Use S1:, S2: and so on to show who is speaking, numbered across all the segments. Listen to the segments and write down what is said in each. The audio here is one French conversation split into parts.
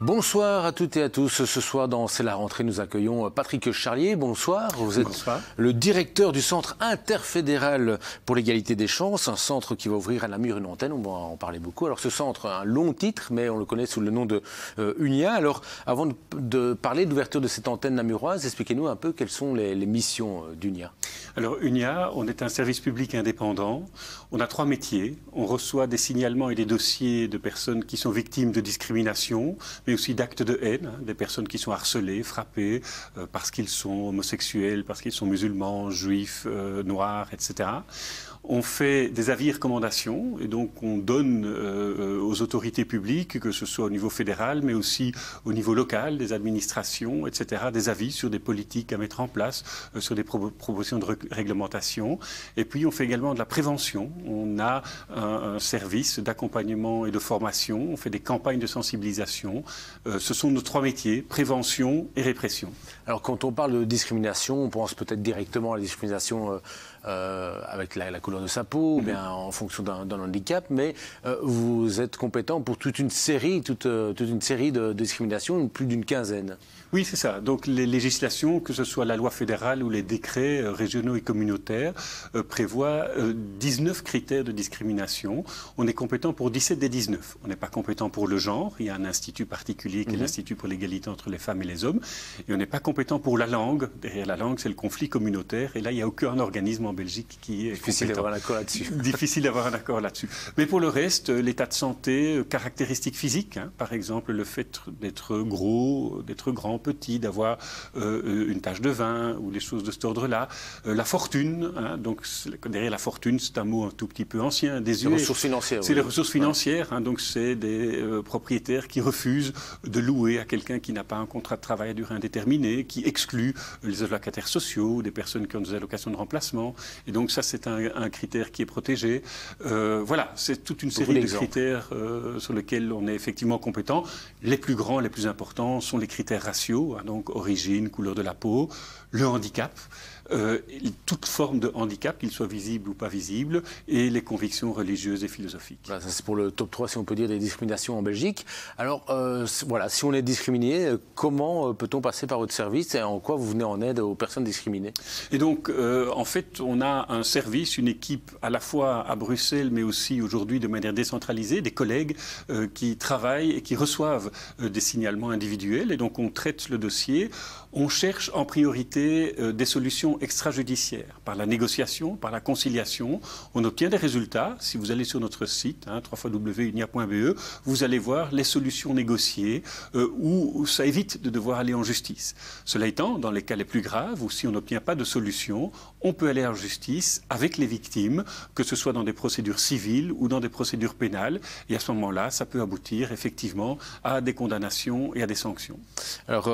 S1: Bonsoir à toutes et à tous. Ce soir, dans C'est la rentrée, nous accueillons Patrick Charlier. Bonsoir. Vous êtes le directeur du Centre interfédéral pour l'égalité des chances, un centre qui va ouvrir à Namur une antenne. On va en parler beaucoup. Alors, ce centre a un long titre, mais on le connaît sous le nom de UNIA. Alors, avant de parler d'ouverture de cette antenne namuroise, expliquez-nous un peu quelles sont les missions d'UNIA.
S2: Alors, UNIA, on est un service public indépendant. On a 3 métiers. On reçoit des signalements et des dossiers de personnes qui sont victimes de discrimination, mais aussi d'actes de haine, des personnes qui sont harcelées, frappées parce qu'ils sont homosexuels, parce qu'ils sont musulmans, juifs, noirs, etc. On fait des avis et recommandations et donc on donne aux autorités publiques, que ce soit au niveau fédéral, mais aussi au niveau local, des administrations, etc., des avis sur des politiques à mettre en place, sur des propositions de réglementation. Et puis on fait également de la prévention. On a un service d'accompagnement et de formation. On fait des campagnes de sensibilisation. Ce sont nos 3 métiers, prévention et répression.
S1: Alors quand on parle de discrimination, on pense peut-être directement à la discrimination avec la couleur de sa peau, ou bien en fonction d'un handicap, mais vous êtes compétent pour toute une série de discriminations, plus d'une quinzaine.
S2: Oui, c'est ça. Donc les législations, que ce soit la loi fédérale ou les décrets régionaux et communautaires, prévoient 19 critères de discrimination. On est compétent pour 17 des 19. On n'est pas compétent pour le genre. Il y a un institut particulier qui est l'Institut pour l'égalité entre les femmes et les hommes. Et on n'est pas compétent pour la langue. Derrière la langue, c'est le conflit communautaire. Et là, il n'y a aucun organisme en Belgique qui est
S1: difficile d'avoir un accord là-dessus.
S2: Difficile d'avoir un accord là-dessus. Mais pour le reste, l'état de santé, caractéristiques physiques, par exemple le fait d'être gros, d'être grand, petit, d'avoir une tache de vin ou les choses de cet ordre-là. La fortune, donc derrière la fortune, c'est un mot un tout petit peu ancien, désuet.
S1: Les ressources financières.
S2: C'est les ressources financières, donc c'est des propriétaires qui refusent de louer à quelqu'un qui n'a pas un contrat de travail à durée indéterminée, qui exclut les allocataires sociaux, des personnes qui ont des allocations de remplacement. Et donc ça, c'est un critère qui est protégé. Voilà, c'est toute une série de critères sur lesquels on est effectivement compétent. Les plus grands, les plus importants sont les critères raciaux, donc origine, couleur de la peau, le handicap, toute forme de handicap, qu'il soit visible ou pas visible, et les convictions religieuses et philosophiques.
S1: Voilà, ça c'est pour le top 3, si on peut dire, des discriminations en Belgique. Alors, voilà, si on est discriminé, comment peut-on passer par votre service et en quoi vous venez en aide aux personnes discriminées?
S2: Et donc, en fait, on a un service, une équipe à la fois à Bruxelles, mais aussi aujourd'hui de manière décentralisée, des collègues qui travaillent et qui reçoivent des signalements individuels. Et donc, on traite le dossier. On cherche en priorité des solutions extrajudiciaires. Par la négociation, par la conciliation, on obtient des résultats. Si vous allez sur notre site, www.unia.be, vous allez voir les solutions négociées où ça évite de devoir aller en justice. Cela étant, dans les cas les plus graves, ou si on n'obtient pas de solution, on peut aller en justice avec les victimes, que ce soit dans des procédures civiles ou dans des procédures pénales. Et à ce moment-là, ça peut aboutir effectivement à des condamnations et à des sanctions.
S1: Alors,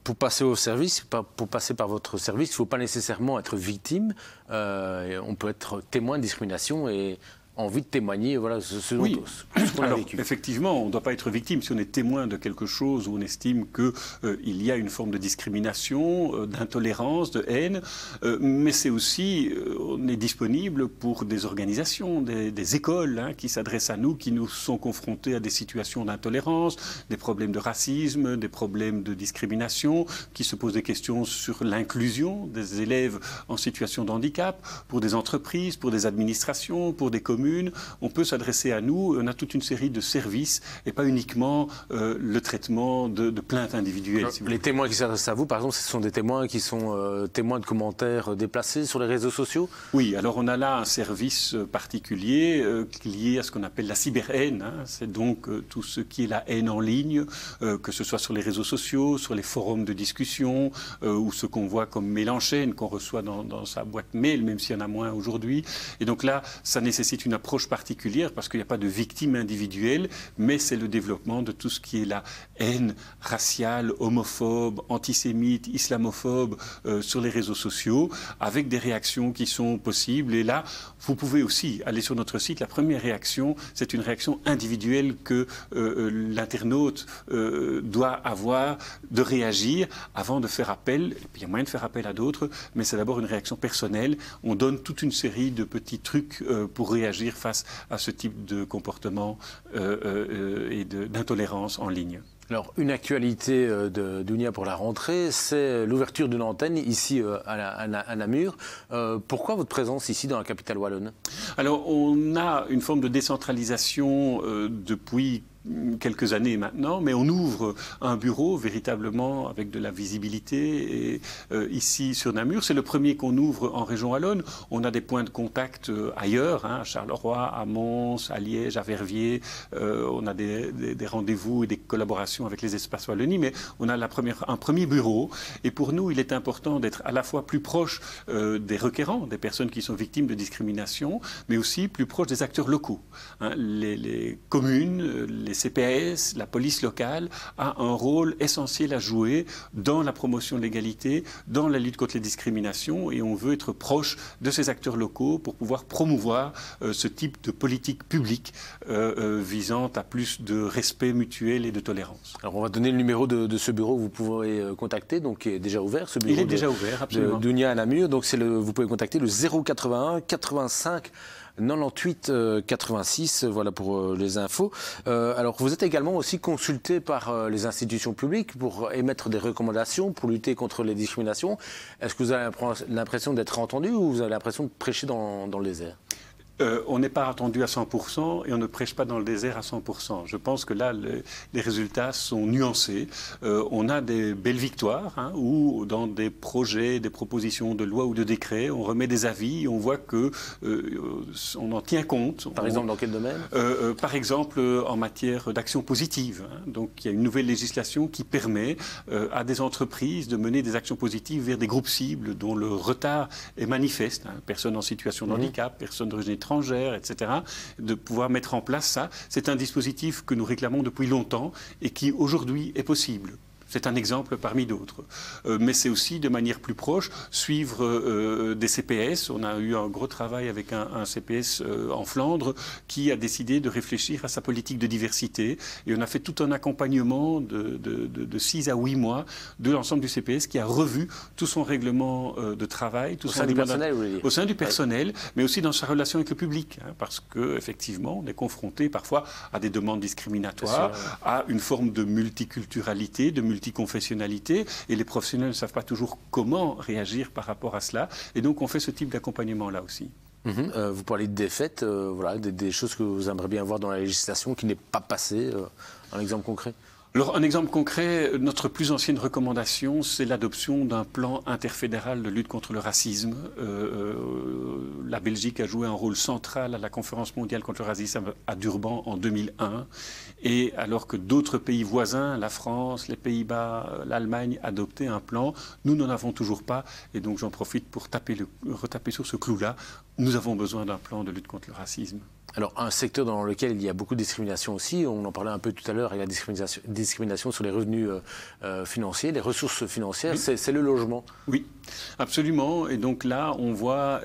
S1: pour passer au service, pour passer par votre service, il ne faut pas nécessairement être victime. On peut être témoin de discrimination et envie de témoigner, voilà, ce qu'on a vécu.
S2: Effectivement, on ne doit pas être victime si on est témoin de quelque chose où on estime qu'il y a une forme de discrimination, d'intolérance, de haine, mais c'est aussi, on est disponible pour des organisations, des écoles qui s'adressent à nous, qui nous sont confrontés à des situations d'intolérance, des problèmes de racisme, des problèmes de discrimination, qui se posent des questions sur l'inclusion des élèves en situation de handicap, pour des entreprises, pour des administrations, pour des communes. On peut s'adresser à nous, on a toute une série de services et pas uniquement le traitement de plaintes individuelles.
S1: Si les témoins qui s'adressent à vous, par exemple, ce sont des témoins qui sont témoins de commentaires déplacés sur les réseaux sociaux?
S2: Oui, alors on a là un service particulier lié à ce qu'on appelle la cyberhaine. C'est donc tout ce qui est la haine en ligne, que ce soit sur les réseaux sociaux, sur les forums de discussion, ou ce qu'on voit comme mail en chaîne qu'on reçoit dans sa boîte mail, même s'il y en a moins aujourd'hui. Et donc là, ça nécessite une approche particulière parce qu'il n'y a pas de victime individuelle, mais c'est le développement de tout ce qui est la haine raciale, homophobe, antisémite, islamophobe sur les réseaux sociaux, avec des réactions qui sont possibles. Et là, vous pouvez aussi aller sur notre site. La première réaction, c'est une réaction individuelle que l'internaute doit avoir, de réagir avant de faire appel. Et puis, il y a moyen de faire appel à d'autres, mais c'est d'abord une réaction personnelle. On donne toute une série de petits trucs pour réagir face à ce type de comportement et d'intolérance en ligne.
S1: Alors, une actualité d'Unia pour la rentrée, c'est l'ouverture d'une antenne ici à Namur. Pourquoi votre présence ici dans la capitale wallonne?
S2: Alors, on a une forme de décentralisation depuis quelques années maintenant, mais on ouvre un bureau véritablement avec de la visibilité et, ici sur Namur. C'est le premier qu'on ouvre en région wallonne. On a des points de contact ailleurs, à Charleroi, à Mons, à Liège, à Verviers. On a des rendez-vous et des collaborations avec les espaces Wallonie, mais on a un premier bureau. Et pour nous, il est important d'être à la fois plus proche des requérants, des personnes qui sont victimes de discrimination, mais aussi plus proche des acteurs locaux. Les communes, les CPS, la police locale a un rôle essentiel à jouer dans la promotion de l'égalité, dans la lutte contre les discriminations, et on veut être proche de ces acteurs locaux pour pouvoir promouvoir ce type de politique publique visant à plus de respect mutuel et de tolérance.
S1: Alors on va donner le numéro de ce bureau que vous pouvez contacter, donc qui est déjà ouvert, ce bureau.
S2: Il est déjà ouvert, absolument.
S1: d'Unia à Namur, donc vous pouvez contacter le 081 85 98 86, voilà pour les infos. Alors vous êtes également aussi consulté par les institutions publiques pour émettre des recommandations pour lutter contre les discriminations. Est-ce que vous avez l'impression d'être entendu ou vous avez l'impression de prêcher dans le désert?
S2: On n'est pas attendu à 100% et on ne prêche pas dans le désert à 100%. Je pense que là, les résultats sont nuancés. On a des belles victoires où, dans des projets, des propositions de loi ou de décret, on remet des avis et on voit que on en tient compte.
S1: Par exemple, dans quel domaine?
S2: Par exemple, en matière d'action positive. Donc, il y a une nouvelle législation qui permet à des entreprises de mener des actions positives vers des groupes cibles dont le retard est manifeste. Personnes en situation de handicap, personnes d'origine étrangère, etc., de pouvoir mettre en place ça. C'est un dispositif que nous réclamons depuis longtemps et qui aujourd'hui est possible. C'est un exemple parmi d'autres. Mais c'est aussi, de manière plus proche, suivre des CPS. On a eu un gros travail avec un CPS en Flandre qui a décidé de réfléchir à sa politique de diversité. Et on a fait tout un accompagnement de 6 à 8 mois de l'ensemble du CPS qui a revu tout son règlement de travail.
S1: Au sein du personnel, vous voulez dire?
S2: Au sein du personnel, mais aussi dans sa relation avec le public. Parce qu'effectivement, on est confronté parfois à des demandes discriminatoires, à une forme de multiculturalité, de multiconfessionnalité, et les professionnels ne savent pas toujours comment réagir par rapport à cela. Et donc, on fait ce type d'accompagnement-là aussi.
S1: Vous parlez de défaites, voilà, des choses que vous aimeriez bien voir dans la législation qui n'est pas passée. Un exemple concret?
S2: Alors, un exemple concret, notre plus ancienne recommandation, c'est l'adoption d'un plan interfédéral de lutte contre le racisme. La Belgique a joué un rôle central à la conférence mondiale contre le racisme à Durban en 2001. Et alors que d'autres pays voisins, la France, les Pays-Bas, l'Allemagne, adoptaient un plan, nous n'en avons toujours pas. Et donc j'en profite pour retaper sur ce clou-là. Nous avons besoin d'un plan de lutte contre le racisme.
S1: Alors, un secteur dans lequel il y a beaucoup de discrimination aussi, on en parlait un peu tout à l'heure, il y a la discrimination sur les revenus financiers, les ressources financières, oui. C'est le logement.
S2: Oui, absolument. Et donc là, on voit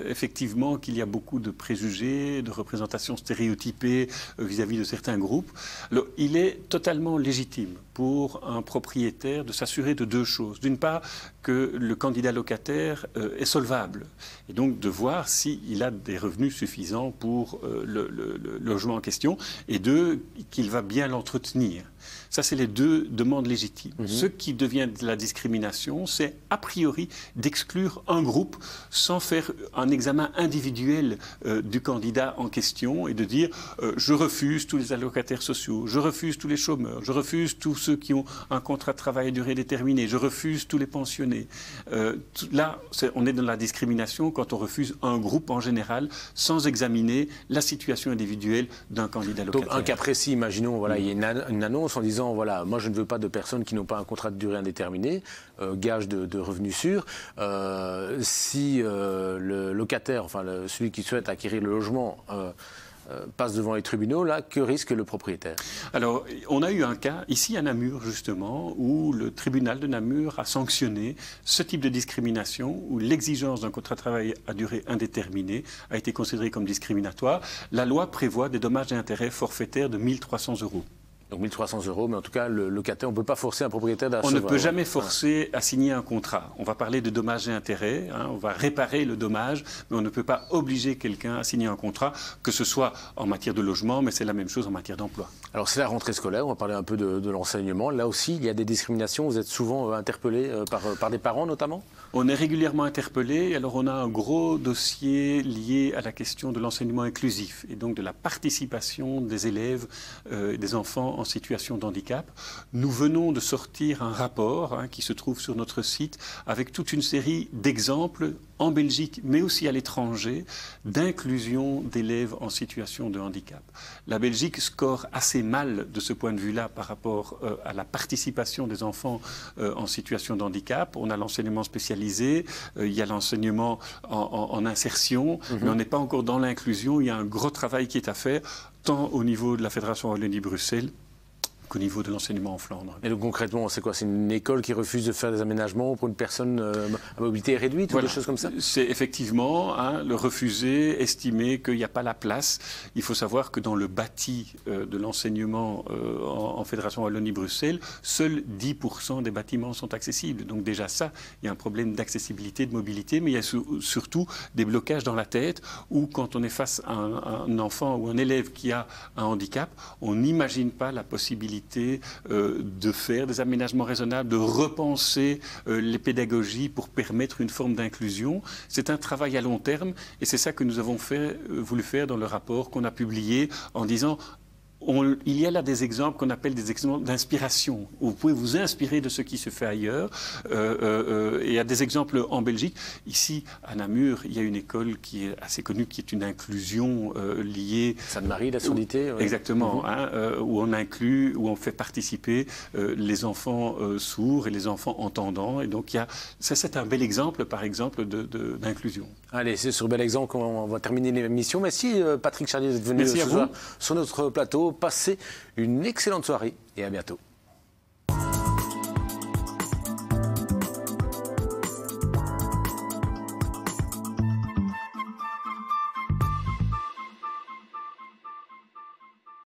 S2: effectivement qu'il y a beaucoup de préjugés, de représentations stéréotypées vis-à-vis de certains groupes. Alors, il est totalement légitime pour un propriétaire de s'assurer de deux choses. D'une part, que le candidat locataire est solvable. Et donc de voir s'il a des revenus suffisants pour le logement en question. Et deux, qu'il va bien l'entretenir. Ça, c'est les deux demandes légitimes. Ce qui devient de la discrimination, c'est a priori d'exclure un groupe sans faire un examen individuel du candidat en question et de dire je refuse tous les allocataires sociaux, je refuse tous les chômeurs, je refuse tous ceux qui ont un contrat de travail à durée déterminée, je refuse tous les pensionnés. Là, on est dans la discrimination quand on refuse un groupe en général sans examiner la situation individuelle d'un candidat locataire.
S1: Donc un cas précis, imaginons, voilà, il y a une annonce en disant voilà, moi je ne veux pas de personnes qui n'ont pas un contrat de durée indéterminée, gage de revenus sûrs. Si le locataire, enfin celui qui souhaite acquérir le logement, passe devant les tribunaux, là, que risque le propriétaire?
S2: Alors, on a eu un cas ici à Namur, justement, où le tribunal de Namur a sanctionné ce type de discrimination, où l'exigence d'un contrat de travail à durée indéterminée a été considérée comme discriminatoire. La loi prévoit des dommages et intérêts forfaitaires de 1 300 €.
S1: Donc 1 300 €, mais en tout cas, le locataire, on ne peut pas forcer un propriétaire à
S2: On ne peut jamais forcer à signer un contrat. On va parler de dommages et intérêts, hein, on va réparer le dommage, mais on ne peut pas obliger quelqu'un à signer un contrat, que ce soit en matière de logement, mais c'est la même chose en matière d'emploi.
S1: Alors c'est la rentrée scolaire, on va parler un peu de l'enseignement. Là aussi, il y a des discriminations, vous êtes souvent interpellé par des parents notamment? On
S2: est régulièrement interpellé, alors on a un gros dossier lié à la question de l'enseignement inclusif et donc de la participation des élèves et des enfants en situation de handicap. Nous venons de sortir un rapport qui se trouve sur notre site avec toute une série d'exemples en Belgique, mais aussi à l'étranger, d'inclusion d'élèves en situation de handicap. La Belgique score assez mal de ce point de vue-là par rapport à la participation des enfants en situation de handicap. On a l'enseignement spécialisé, il y a l'enseignement en insertion, mais on n'est pas encore dans l'inclusion. Il y a un gros travail qui est à faire, tant au niveau de la Fédération Wallonie-Bruxelles qu'au niveau de l'enseignement en Flandre.
S1: Et donc concrètement, c'est quoi? C'est une école qui refuse de faire des aménagements pour une personne à mobilité réduite ou des choses comme ça?
S2: C'est effectivement le refuser, estimer qu'il n'y a pas la place. Il faut savoir que dans le bâti de l'enseignement en Fédération Wallonie-Bruxelles, seuls 10% des bâtiments sont accessibles. Donc déjà ça, il y a un problème d'accessibilité, de mobilité, mais il y a surtout des blocages dans la tête où quand on est face à un enfant ou un élève qui a un handicap, on n'imagine pas la possibilité de faire des aménagements raisonnables, de repenser les pédagogies pour permettre une forme d'inclusion. C'est un travail à long terme et c'est ça que nous avons voulu faire dans le rapport qu'on a publié en disant il y a là des exemples qu'on appelle des exemples d'inspiration. Vous pouvez vous inspirer de ce qui se fait ailleurs. Et il y a des exemples en Belgique. Ici, à Namur, il y a une école qui est assez connue, qui est une inclusion liée...
S1: Sainte-Marie, la surdité.
S2: Ouais. Exactement, où on inclut, où on fait participer les enfants sourds et les enfants entendants. Et donc, ça, c'est un bel exemple, par exemple, d'inclusion.
S1: Allez, c'est sur ce bel exemple qu'on va terminer l'émission. Merci Patrick Charlier d'être venu ce soir sur notre plateau. Passez une excellente soirée et à bientôt.